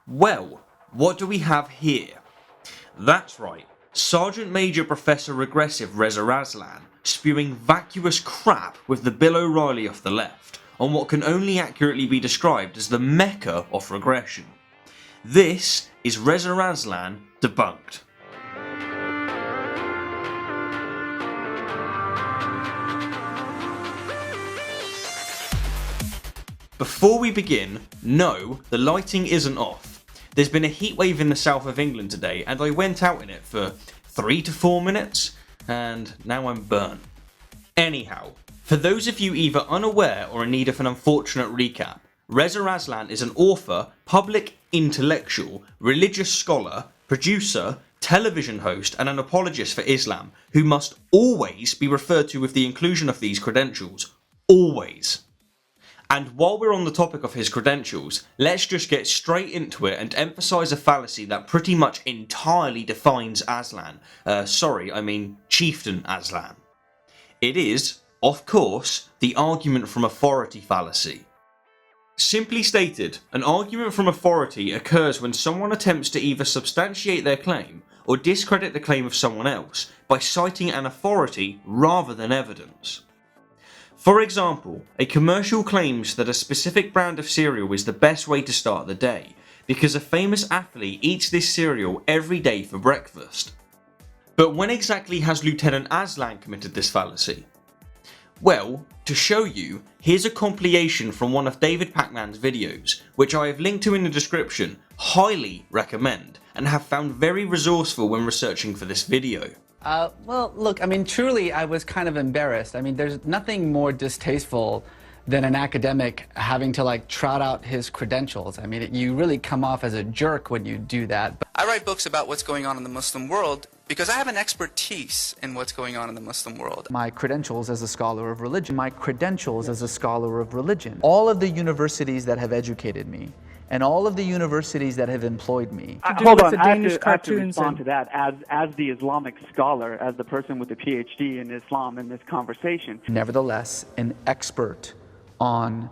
Well, what do we have here? That's right, Sergeant Major Professor Regressive Reza Aslan spewing vacuous crap with the Bill O'Reilly off the left on what can only accurately be described as the Mecca of Regression. This is Reza Aslan Debunked. Before we begin, no, the lighting isn't off. There's been a heatwave in the south of England today and I went out in it for 3 to 4 minutes and now I'm burnt. Anyhow, for those of you either unaware or in need of an unfortunate recap, Reza Aslan is an author, public intellectual, religious scholar, producer, television host and an apologist for Islam who must always be referred to with the inclusion of these credentials. Always. And while we're on the topic of his credentials, let's just get straight into it and emphasise a fallacy that pretty much entirely defines Aslan. Chieftain Aslan. It is, of course, the argument from authority fallacy. Simply stated, an argument from authority occurs when someone attempts to either substantiate their claim or discredit the claim of someone else by citing an authority rather than evidence. For example, a commercial claims that a specific brand of cereal is the best way to start the day because a famous athlete eats this cereal every day for breakfast. But when exactly has Lieutenant Aslan committed this fallacy? Well, to show you, here's a compilation from one of David Pakman's videos, which I have linked to in the description, highly recommend, and have found very resourceful when researching for this video. Well, look, truly I was kind of embarrassed. There's nothing more distasteful than an academic having to trot out his credentials. You really come off as a jerk when you do that. I write books about what's going on in the Muslim world because I have an expertise in what's going on in the Muslim world. My credentials as a scholar of religion. All of the universities that have educated me, and all of the universities that have employed me. Hold on, I have to respond to that as the Islamic scholar, as the person with a PhD in Islam in this conversation. Nevertheless, an expert on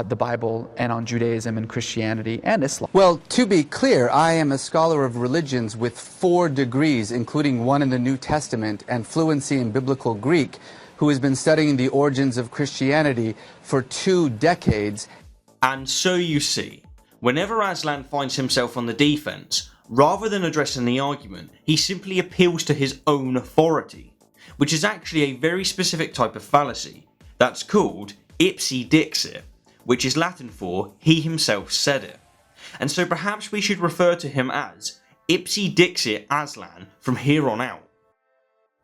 the Bible and on Judaism and Christianity and Islam. Well, to be clear, I am a scholar of religions with 4 degrees, including one in the New Testament and fluency in Biblical Greek, who has been studying the origins of Christianity for 2 decades. And so you see, whenever Aslan finds himself on the defence, rather than addressing the argument, he simply appeals to his own authority, which is actually a very specific type of fallacy that's called ipse dixit, which is Latin for he himself said it. And so perhaps we should refer to him as ipse dixit Aslan from here on out.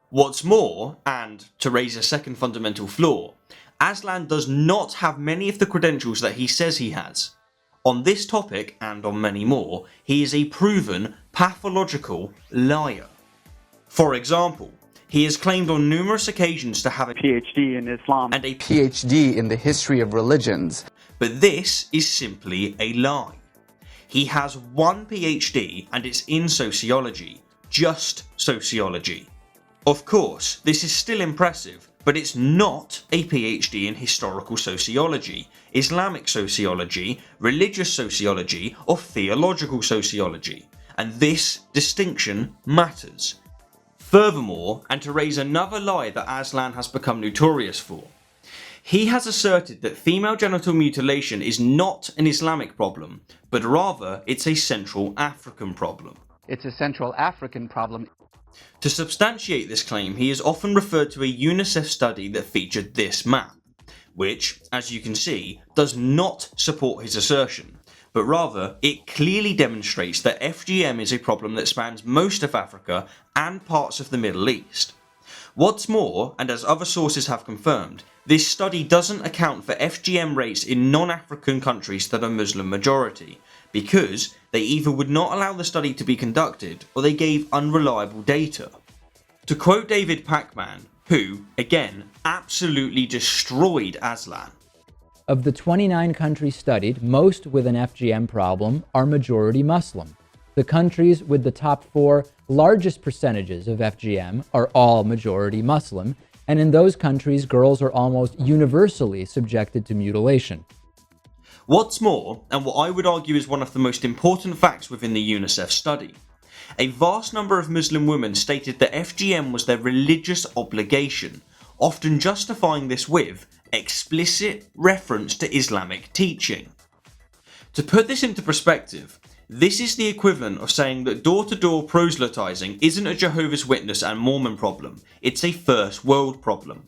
What's more, and to raise a second fundamental flaw, Aslan does not have many of the credentials that he says he has. On this topic, and on many more, he is a proven pathological liar. For example, he has claimed on numerous occasions to have a PhD in Islam and a PhD in the history of religions. But this is simply a lie. He has 1 PhD and it's in sociology, just sociology. Of course, this is still impressive, but it's not a PhD in historical sociology, Islamic sociology, religious sociology, or theological sociology, and this distinction matters. Furthermore, and to raise another lie that Aslan has become notorious for, he has asserted that female genital mutilation is not an Islamic problem, but rather it's a Central African problem. It's a Central African problem. To substantiate this claim, he is often referred to a UNICEF study that featured this map, which, as you can see, does not support his assertion, but rather it clearly demonstrates that FGM is a problem that spans most of Africa and parts of the Middle East. What's more, and as other sources have confirmed, this study doesn't account for FGM rates in non-African countries that are Muslim majority, because they either would not allow the study to be conducted or they gave unreliable data. To quote David Pakman, who, again, absolutely destroyed Aslan. Of the 29 countries studied, most with an FGM problem are majority Muslim. The countries with the top 4 largest percentages of FGM are all majority Muslim, and in those countries girls are almost universally subjected to mutilation. What's more, and what I would argue is one of the most important facts within the UNICEF study, a vast number of Muslim women stated that FGM was their religious obligation, often justifying this with explicit reference to Islamic teaching. To put this into perspective, this is the equivalent of saying that door-to-door proselytizing isn't a Jehovah's Witness and Mormon problem, it's a first world problem.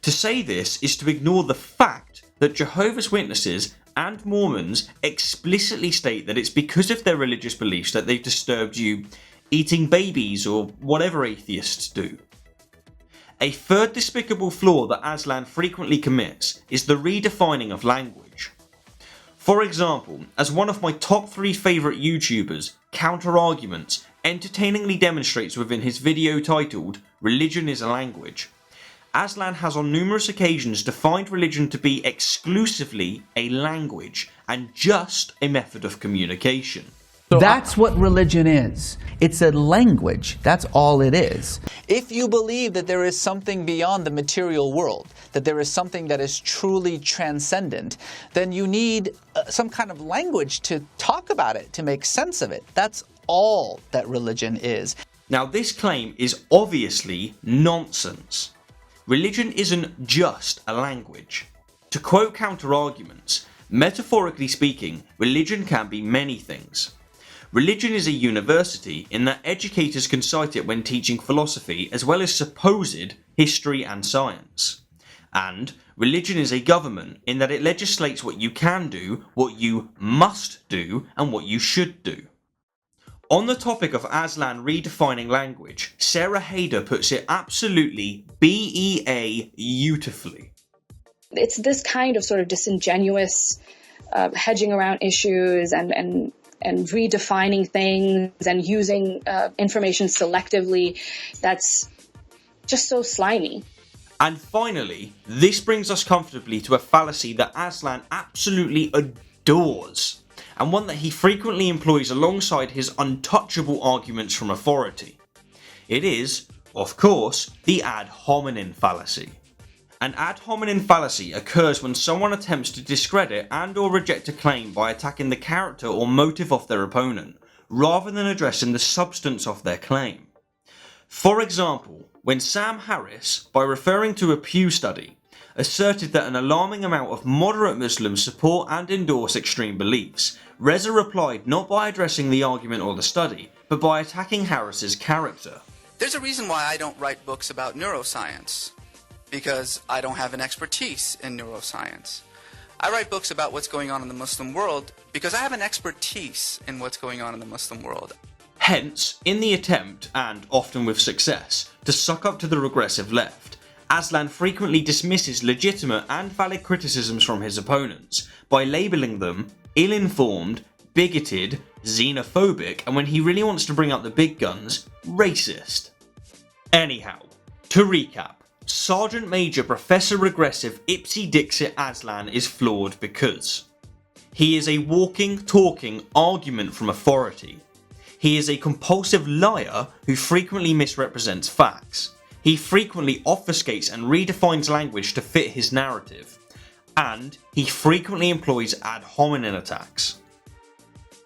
To say this is to ignore the fact that Jehovah's Witnesses and Mormons explicitly state that it's because of their religious beliefs that they've disturbed you eating babies or whatever atheists do. A third despicable flaw that Aslan frequently commits is the redefining of language. For example, as one of my top 3 favourite YouTubers, Counter-Arguments, entertainingly demonstrates within his video titled "Religion is a Language," Aslan has on numerous occasions defined religion to be exclusively a language and just a method of communication. That's what religion is. It's a language. That's all it is. If you believe that there is something beyond the material world, that there is something that is truly transcendent, then you need some kind of language to talk about it, to make sense of it. That's all that religion is. Now, this claim is obviously nonsense. Religion isn't just a language. To quote Counter-Arguments, metaphorically speaking, religion can be many things. Religion is a university in that educators can cite it when teaching philosophy as well as supposed history and science. And religion is a government in that it legislates what you can do, what you must do, and what you should do. On the topic of Aslan redefining language, Sarah Haider puts it absolutely beautifully. It's this kind of sort of disingenuous hedging around issues and redefining things and using information selectively that's just so slimy. And finally, this brings us comfortably to a fallacy that Aslan absolutely adores, and one that he frequently employs alongside his untouchable arguments from authority. It is, of course, the ad hominem fallacy. An ad hominem fallacy occurs when someone attempts to discredit and or reject a claim by attacking the character or motive of their opponent, rather than addressing the substance of their claim. For example, when Sam Harris, by referring to a Pew study, asserted that an alarming amount of moderate Muslims support and endorse extreme beliefs, Reza replied not by addressing the argument or the study, but by attacking Harris's character. There's a reason why I don't write books about neuroscience, because I don't have an expertise in neuroscience. I write books about what's going on in the Muslim world because I have an expertise in what's going on in the Muslim world. Hence, in the attempt, and often with success, to suck up to the regressive left, Aslan frequently dismisses legitimate and valid criticisms from his opponents by labelling them ill-informed, bigoted, xenophobic, and when he really wants to bring out the big guns, racist. Anyhow, to recap, Sergeant Major Professor Regressive Ipsy Dixit Aslan is flawed because he is a walking, talking argument from authority. He is a compulsive liar who frequently misrepresents facts. He frequently obfuscates and redefines language to fit his narrative. And he frequently employs ad hominem attacks.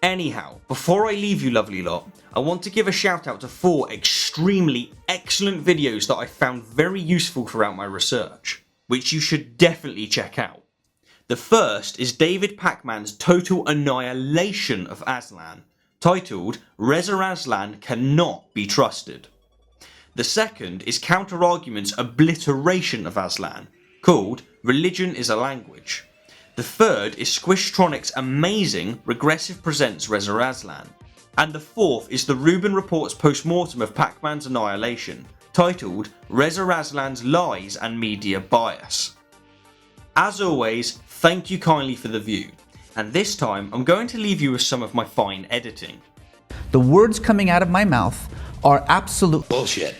Anyhow, before I leave you lovely lot, I want to give a shout out to 4 extremely excellent videos that I found very useful throughout my research, which you should definitely check out. The first is David Pacman's total annihilation of Aslan, titled "Reza Aslan Cannot Be Trusted." The second is Counter-Argument's obliteration of Aslan, called "Religion is a Language." The third is Squishtronic's amazing Regressive Presents Reza Aslan. And the fourth is the Rubin Report's post-mortem of Pacman's annihilation, titled "Reza Aslan's Lies and Media Bias." As always, thank you kindly for the view, and this time I'm going to leave you with some of my fine editing. The words coming out of my mouth are absolute bullshit.